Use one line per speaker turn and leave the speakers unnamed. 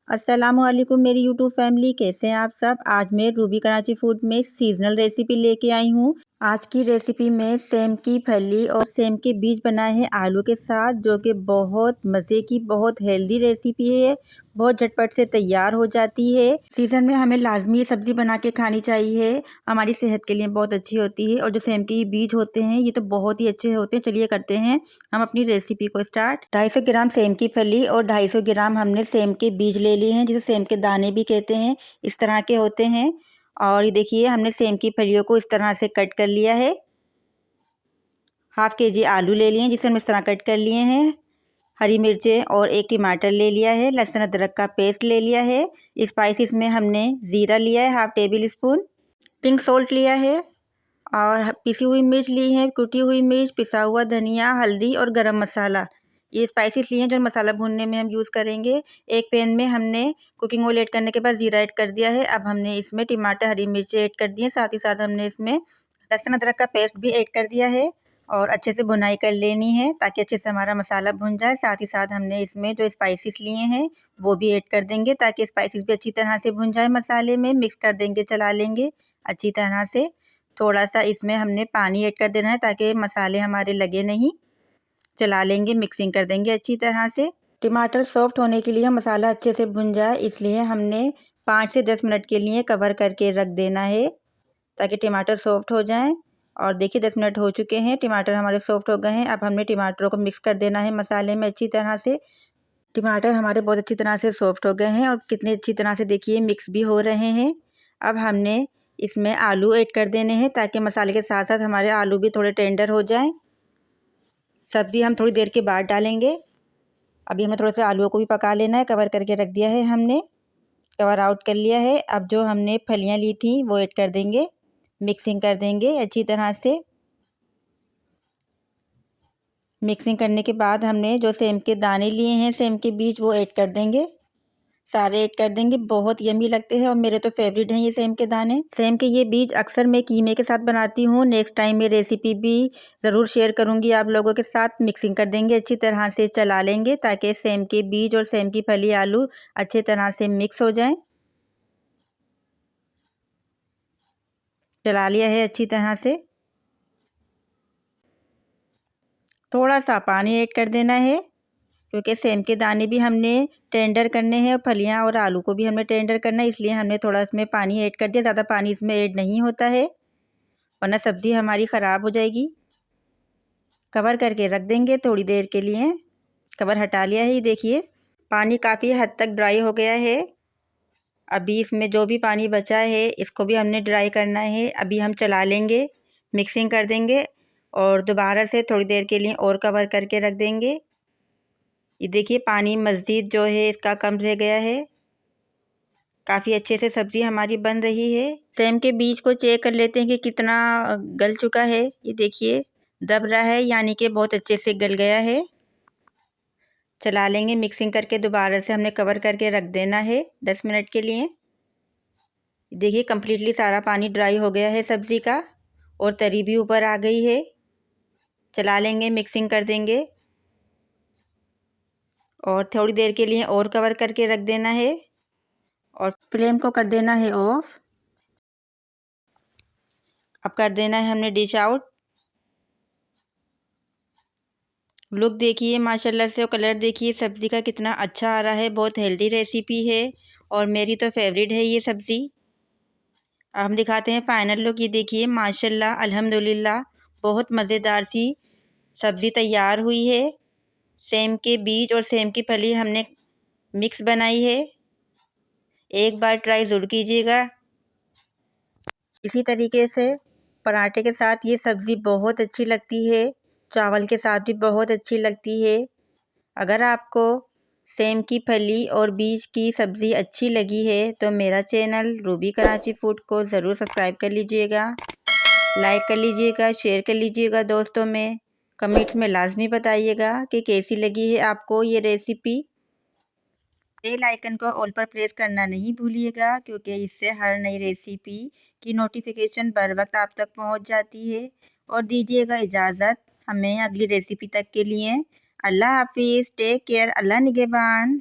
अस्सलामुअलैकुम मेरी YouTube family, कैसे हैं आप सब। आज मैं रूबी कराची फूड में सीजनल रेसिपी लेके आई हूँ। आज की रेसिपी में सेम की फली और सेम के बीज बनाए हैं आलू के साथ, जो कि बहुत मज़े की बहुत हेल्दी रेसिपी है। बहुत झटपट से तैयार हो जाती है। सीज़न में हमें लाजमी ये सब्ज़ी बना के खानी चाहिए, हमारी सेहत के लिए बहुत अच्छी होती है। और जो सेम के बीज होते हैं ये तो बहुत ही अच्छे होते हैं। चलिए करते हैं हम अपनी रेसिपी को स्टार्ट। 250 ग्राम सेम की फली और 250 ग्राम हमने सेम के बीज ले लिए हैं, जिसे सेम के दाने भी कहते हैं। इस तरह के होते हैं। और ये देखिए हमने सेम की फलियों को इस तरह से कट कर लिया है। हाफ केजी आलू ले लिए हैं, जिसे हम इस तरह कट कर लिए हैं। हरी मिर्चें और एक टमाटर ले लिया है। लहसुन अदरक का पेस्ट ले लिया है। स्पाइसेस में हमने ज़ीरा लिया है half table spoon, pink salt लिया है और पिसी हुई मिर्च ली है, कुटी हुई मिर्च, पिसा हुआ धनिया, हल्दी और गरम मसाला। ये स्पाइसेस लिए हैं जो मसाला भूनने में हम यूज़ करेंगे। एक पैन में हमने कुकिंग ऑयल ऐड करने के बाद ज़ीरा ऐड कर दिया है। अब हमने इसमें टमाटर, हरी मिर्ची ऐड कर दी है। साथ ही साथ हमने इसमें लहसुन अदरक का पेस्ट भी ऐड कर दिया है और अच्छे से भुनाई कर लेनी है ताकि अच्छे से हमारा मसाला भुन जाए। साथ ही साथ हमने इसमें जो स्पाइसेस लिए हैं वो भी ऐड कर देंगे ताकि स्पाइसेस भी अच्छी तरह से भुन जाए। मसाले में मिक्स कर देंगे, चला लेंगे अच्छी तरह से। थोड़ा सा इसमें हमने पानी ऐड कर देना है ताकि मसाले हमारे लगे नहीं। चला लेंगे, मिक्सिंग कर देंगे अच्छी तरह से। टमाटर सॉफ्ट होने के लिए मसाला अच्छे से भुन जाए, इसलिए हमने 5 से 10 मिनट के लिए कवर करके रख देना है ताकि टमाटर सॉफ्ट हो जाएं। और देखिए 10 मिनट हो चुके हैं, टमाटर हमारे सॉफ्ट हो गए हैं। अब हमने टमाटरों को मिक्स कर देना है मसाले में अच्छी तरह से। टमाटर हमारे बहुत अच्छी तरह से सॉफ्ट हो गए हैं और कितनी अच्छी तरह से देखिए मिक्स भी हो रहे हैं। अब हमने इसमें आलू ऐड कर देने हैं ताकि मसाले के साथ साथ हमारे आलू भी थोड़े टेंडर हो जाएं। सब्ज़ी हम थोड़ी देर के बाद डालेंगे। अभी हमें थोड़ा सा आलूओं को भी पका लेना है। कवर करके रख दिया है हमने, कवर आउट कर लिया है। अब जो हमने फलियां ली थी वो ऐड कर देंगे, मिक्सिंग कर देंगे अच्छी तरह से। मिक्सिंग करने के बाद हमने जो सेम के दाने लिए हैं, सेम के बीज, वो ऐड कर देंगे। सारे ऐड कर देंगे, बहुत यमी लगते हैं और मेरे तो फेवरेट हैं ये सेम के दाने। सेम के ये बीज अक्सर मैं कीमे के साथ बनाती हूँ। नेक्स्ट टाइम मैं रेसिपी भी ज़रूर शेयर करूँगी आप लोगों के साथ। मिक्सिंग कर देंगे अच्छी तरह से, चला लेंगे ताकि सेम के बीज और सेम की फली आलू अच्छी तरह से मिक्स हो जाएं। चला लिया है अच्छी तरह से। थोड़ा सा पानी ऐड कर देना है क्योंकि सेम के दाने भी हमने टेंडर करने हैं और फलियां और आलू को भी हमने टेंडर करना है, इसलिए हमने थोड़ा इसमें पानी ऐड कर दिया। ज़्यादा पानी इसमें ऐड नहीं होता है वरना सब्ज़ी हमारी ख़राब हो जाएगी। कवर करके रख देंगे थोड़ी देर के लिए। कवर हटा लिया है। ये देखिए पानी काफ़ी हद तक ड्राई हो गया है। अभी इसमें जो भी पानी बचा है इसको भी हमने ड्राई करना है। अभी हम चला लेंगे, मिक्सिंग कर देंगे और दोबारा से थोड़ी देर के लिए और कवर करके रख देंगे। ये देखिए पानी मज़ीद जो है इसका कम रह गया है। काफ़ी अच्छे से सब्ज़ी हमारी बन रही है। सेम के बीज को चेक कर लेते हैं कि कितना गल चुका है। ये देखिए दब रहा है, यानी कि बहुत अच्छे से गल गया है। चला लेंगे, मिक्सिंग करके दोबारा से हमने कवर करके रख देना है 10 मिनट के लिए। देखिए कम्प्लीटली सारा पानी ड्राई हो गया है सब्ज़ी का और तरी भी ऊपर आ गई है। चला लेंगे, मिक्सिंग कर देंगे और थोड़ी देर के लिए और कवर करके रख देना है और फ्लेम को कर देना है ऑफ। अब कर देना है हमने डिश आउट। लुक देखिए माशाल्लाह से और कलर देखिए सब्ज़ी का कितना अच्छा आ रहा है। बहुत हेल्दी रेसिपी है और मेरी तो फेवरेट है ये सब्ज़ी। अब हम दिखाते हैं फाइनल लुक। ये देखिए माशाल्लाह अल्हम्दुलिल्लाह बहुत मज़ेदार सी सब्ज़ी तैयार हुई है। सेम के बीज और सेम की फली हमने मिक्स बनाई है। एक बार ट्राई ज़रूर कीजिएगा। इसी तरीके से पराठे के साथ ये सब्ज़ी बहुत अच्छी लगती है, चावल के साथ भी बहुत अच्छी लगती है। अगर आपको सेम की फली और बीज की सब्ज़ी अच्छी लगी है तो मेरा चैनल रूबी कराची फूड को ज़रूर सब्सक्राइब कर लीजिएगा, लाइक कर लीजिएगा, शेयर कर लीजिएगा दोस्तों में। कमेंट्स में लाजमी बताइएगा कि कैसी लगी है आपको ये रेसिपी। बेल आइकन को ऑल पर प्रेस करना नहीं भूलिएगा क्योंकि इससे हर नई रेसिपी की नोटिफिकेशन बर वक्त आप तक पहुंच जाती है। और दीजिएगा इजाज़त हमें अगली रेसिपी तक के लिए। अल्लाह हाफिज़, टेक केयर, अल्लाह निगहबान।